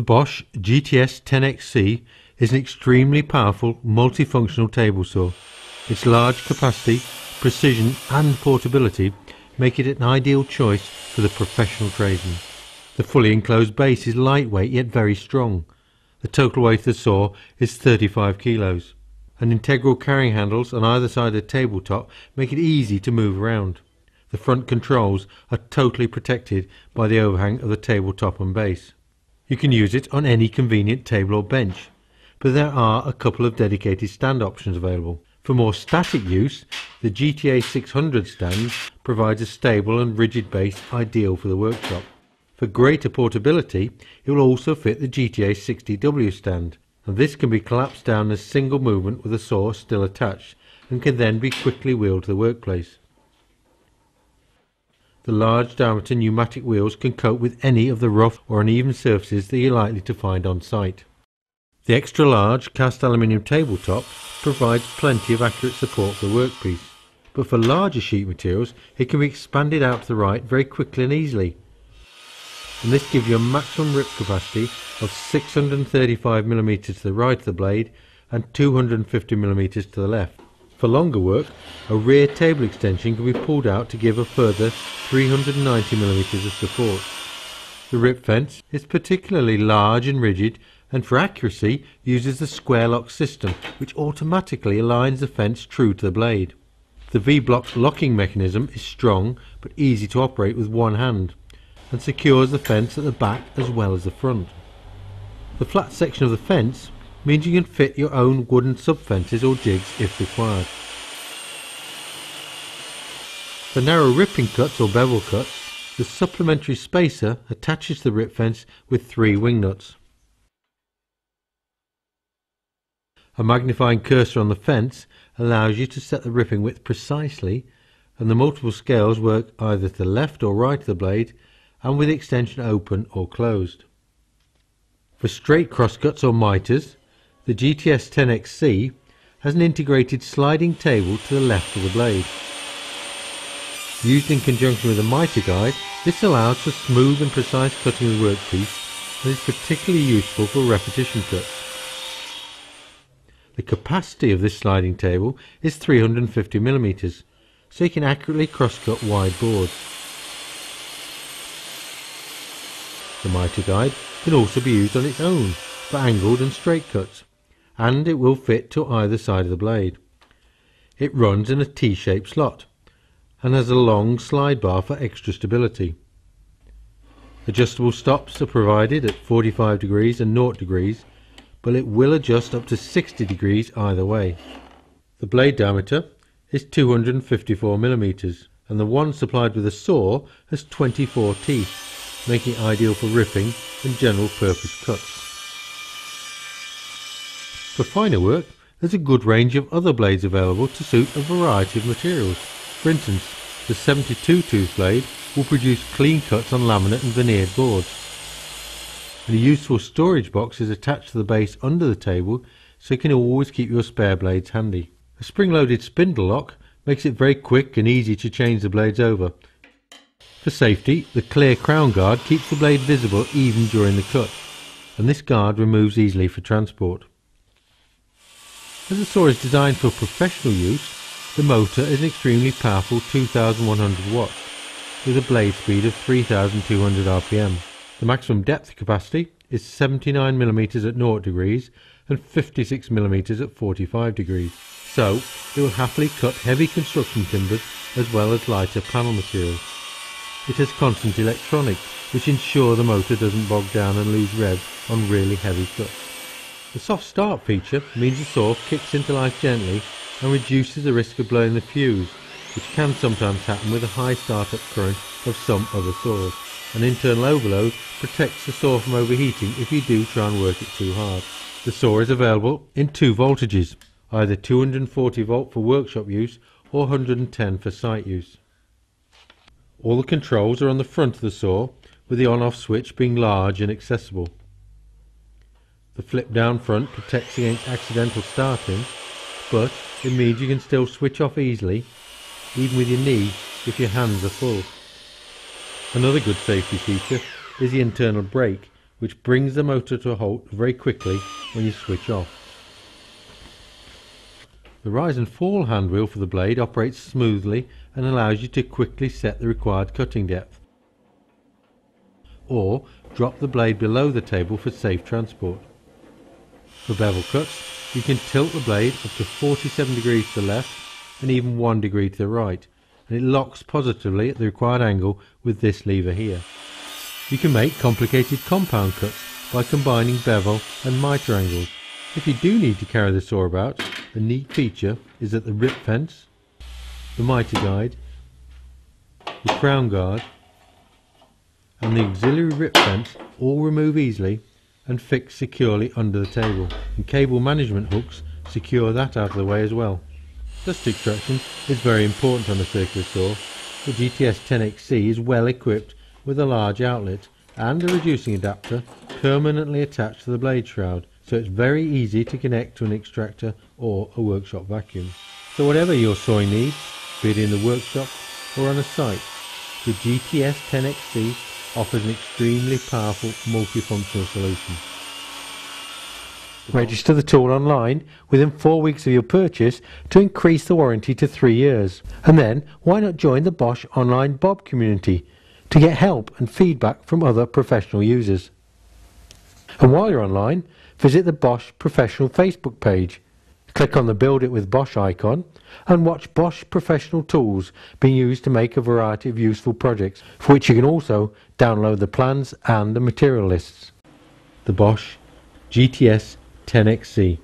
The Bosch GTS 10XC is an extremely powerful multifunctional table saw. Its large capacity, precision and portability make it an ideal choice for the professional tradesman. The fully enclosed base is lightweight yet very strong. The total weight of the saw is 35 kilos. And integral carrying handles on either side of the tabletop make it easy to move around. The front controls are totally protected by the overhang of the tabletop and base. You can use it on any convenient table or bench, but there are a couple of dedicated stand options available. For more static use, the GTA 600 stand provides a stable and rigid base ideal for the workshop. For greater portability, it will also fit the GTA 60W stand, and this can be collapsed down in a single movement with the saw still attached and can then be quickly wheeled to the workplace. The large diameter pneumatic wheels can cope with any of the rough or uneven surfaces that you're likely to find on site. The extra large cast aluminium tabletop provides plenty of accurate support for the workpiece, but for larger sheet materials it can be expanded out to the right very quickly and easily, and this gives you a maximum rip capacity of 635mm to the right of the blade and 250mm to the left. For longer work, a rear table extension can be pulled out to give a further 390mm of support. The rip fence is particularly large and rigid, and for accuracy uses the square lock system, which automatically aligns the fence true to the blade. The V-block locking mechanism is strong but easy to operate with one hand, and secures the fence at the back as well as the front. The flat section of the fence means you can fit your own wooden sub-fences or jigs if required. For narrow ripping cuts or bevel cuts, the supplementary spacer attaches to the rip fence with 3 wing nuts. A magnifying cursor on the fence allows you to set the ripping width precisely, and the multiple scales work either to the left or right of the blade and with the extension open or closed. For straight crosscuts or miters, the GTS 10XC has an integrated sliding table to the left of the blade. Used in conjunction with a miter guide, this allows for smooth and precise cutting of the workpiece and is particularly useful for repetition cuts. The capacity of this sliding table is 350mm, so you can accurately crosscut wide boards. The miter guide can also be used on its own for angled and straight cuts, and it will fit to either side of the blade. It runs in a T-shaped slot and has a long slide bar for extra stability. Adjustable stops are provided at 45 degrees and 0 degrees, but it will adjust up to 60 degrees either way. The blade diameter is 254mm, and the one supplied with the saw has 24 teeth, making it ideal for ripping and general purpose cuts. For finer work, there's a good range of other blades available to suit a variety of materials. For instance, the 72 tooth blade will produce clean cuts on laminate and veneered boards. And a useful storage box is attached to the base under the table, so you can always keep your spare blades handy. A spring-loaded spindle lock makes it very quick and easy to change the blades over. For safety, the clear crown guard keeps the blade visible even during the cut, and this guard removes easily for transport. As the saw is designed for professional use, the motor is an extremely powerful 2100 watts with a blade speed of 3200 RPM. The maximum depth capacity is 79mm at 0 degrees and 56mm at 45 degrees, so it will happily cut heavy construction timbers as well as lighter panel materials. It has constant electronics, which ensure the motor doesn't bog down and lose rev on really heavy cuts. The soft start feature means the saw kicks into life gently and reduces the risk of blowing the fuse, which can sometimes happen with a high startup current of some other saws. An internal overload protects the saw from overheating if you do try and work it too hard. The saw is available in 2 voltages, either 240 volt for workshop use or 110 for site use. All the controls are on the front of the saw, with the on-off switch being large and accessible. The flip down front protects against accidental starting, but it means you can still switch off easily, even with your knee if your hands are full. Another good safety feature is the internal brake, which brings the motor to a halt very quickly when you switch off. The rise and fall handwheel for the blade operates smoothly and allows you to quickly set the required cutting depth, or drop the blade below the table for safe transport. For bevel cuts, you can tilt the blade up to 47 degrees to the left and even 1 degree to the right, and it locks positively at the required angle with this lever here. You can make complicated compound cuts by combining bevel and mitre angles. If you do need to carry the saw about, a neat feature is that the rip fence, the mitre guide, the crown guard and the auxiliary rip fence all remove easily and fix securely under the table, and cable management hooks secure that out of the way as well. Dust extraction is very important on a circular saw. The GTS 10XC is well equipped with a large outlet and a reducing adapter permanently attached to the blade shroud, so it's very easy to connect to an extractor or a workshop vacuum. So whatever your sawing needs, be it in the workshop or on a site, the GTS 10XC offers an extremely powerful multifunctional solution. Register the tool online within 4 weeks of your purchase to increase the warranty to 3 years. And then why not join the Bosch online Bob community to get help and feedback from other professional users. And while you're online, visit the Bosch Professional Facebook page. Click on the Build It with Bosch icon and watch Bosch professional tools being used to make a variety of useful projects, for which you can also download the plans and the material lists. The Bosch GTS 10XC.